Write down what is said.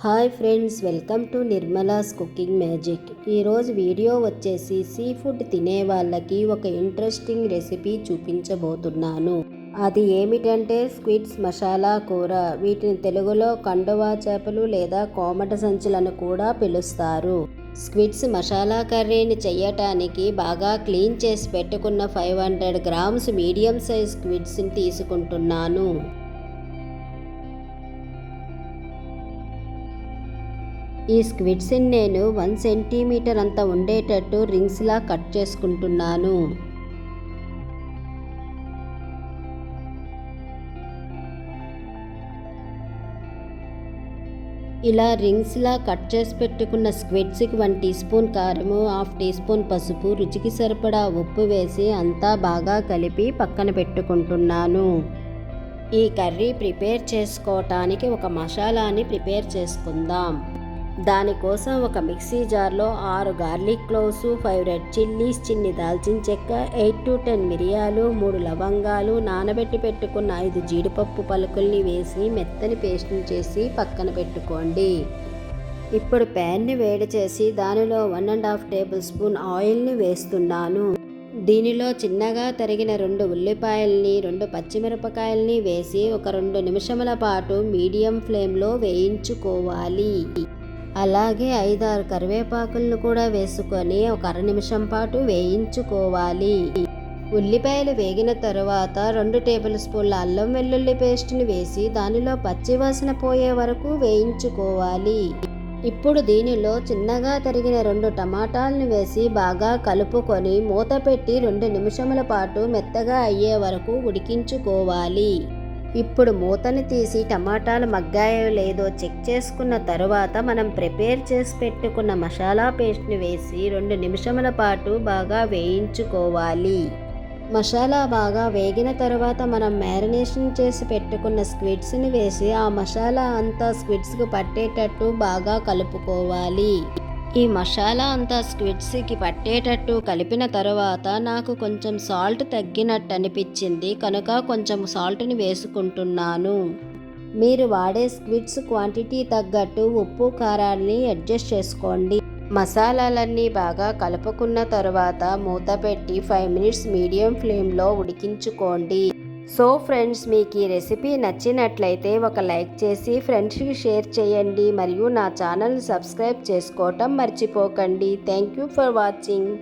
Hi friends, welcome to Nirmala's cooking magic. ఈరోజు video వచ్చేసి sea food తినే వాళ్ళకి ఒక ఇంట్రెస్టింగ్ రెసిపీ చూపించబోతున్నాను. అది ఏమిటంటే స్క్విడ్స్ మసాలా కూర. వీటిని తెలుగులో కండువా చేపలు లేదా కోమట సంచులను కూడా పిలుస్తారు. స్క్విడ్స్ మసాలా కర్రీని చేయటానికి బాగా క్లీన్ చేసి పెట్టుకున్న 500 గ్రామ్స్ మీడియం సైజ్ స్క్విడ్స్ని తీసుకుంటున్నాను. ఈ స్క్విడ్స్ని నేను 1 సెంటీమీటర్ అంత ఉండేటట్టు రింగ్స్లా కట్ చేసుకుంటున్నాను. ఇలా రింగ్స్లా కట్ చేసి పెట్టుకున్న స్క్విడ్స్కి 1 టీ స్పూన్ కారము, 1/2 టీ స్పూన్ పసుపు, రుచికి సరిపడా ఉప్పు వేసి అంతా బాగా కలిపి పక్కన పెట్టుకుంటున్నాను. ఈ కర్రీ ప్రిపేర్ చేసుకోవటానికి ఒక మసాలాని ప్రిపేర్ చేసుకుందాం. దానికోసం ఒక మిక్సీ జార్లో 6 గార్లిక్ క్లోవ్స్, 5 రెడ్ చిల్లీస్, చిన్ని దాల్చిన చెక్క, 8 to 10 మిరియాలు, 3 లవంగాలు, నానబెట్టి పెట్టుకున్న 5 జీడిపప్పు పలుకుల్ని వేసి మెత్తని పేస్ట్ని చేసి పక్కన పెట్టుకోండి. ఇప్పుడు ప్యాన్ని వేడి చేసి దానిలో 1.5 టేబుల్ స్పూన్ ఆయిల్ని వేస్తున్నాను. దీనిలో చిన్నగా తరిగిన 2 ఉల్లిపాయల్ని, 2 పచ్చిమిరపకాయల్ని వేసి ఒక 2 నిమిషముల పాటు మీడియం ఫ్లేమ్లో వేయించుకోవాలి. అలాగే 5-6 కరివేపాకులను కూడా వేసుకొని ఒక అర నిమిషం పాటు వేయించుకోవాలి. ఉల్లిపాయలు వేగిన తరువాత 2 టేబుల్ స్పూన్ల అల్లం వెల్లుల్లి పేస్ట్ని వేసి దానిలో పచ్చివాసన పోయే వరకు వేయించుకోవాలి. ఇప్పుడు దీనిలో చిన్నగా తరిగిన 2 టమాటాలను వేసి బాగా కలుపుకొని మూత పెట్టి 2 నిమిషముల పాటు మెత్తగా అయ్యే వరకు ఉడికించుకోవాలి. ఇప్పుడు మూతని తీసి టమాటాలు మగ్గాయో లేదో చెక్ చేసుకున్న తరువాత మనం ప్రిపేర్ చేసి పెట్టుకున్న మసాలా పేస్ట్ని వేసి 2 నిమిషముల పాటు బాగా వేయించుకోవాలి. మసాలా బాగా వేగిన తర్వాత మనం మ్యారినేషన్ చేసి పెట్టుకున్న స్క్విడ్స్ని వేసి ఆ మసాలా అంతా స్క్విడ్స్కి పట్టేటట్టు బాగా కలుపుకోవాలి. ఈ మసాలా అంతా స్క్విడ్స్కి పట్టేటట్టు కలిపిన తర్వాత నాకు కొంచెం సాల్ట్ తగ్గినట్టు అనిపించింది కనుక కొంచెం సాల్ట్ని వేసుకుంటున్నాను. మీరు వాడే స్క్విడ్స్ క్వాంటిటీ తగ్గట్టు ఉప్పు కారాన్ని అడ్జస్ట్ చేసుకోండి. మసాలాలన్నీ బాగా కలుపుకున్న తర్వాత మూత పెట్టి 5 మినిట్స్ మీడియం ఫ్లేమ్లో ఉడికించుకోండి. సో ఫ్రెండ్స్, మీకు ఈ రెసిపీ నచ్చినట్లయితే ఒక లైక్ చేసి ఫ్రెండ్స్కి షేర్ చేయండి మరియు నా ఛానల్ని సబ్స్క్రైబ్ చేసుకోవటం మర్చిపోకండి. Thank you for watching.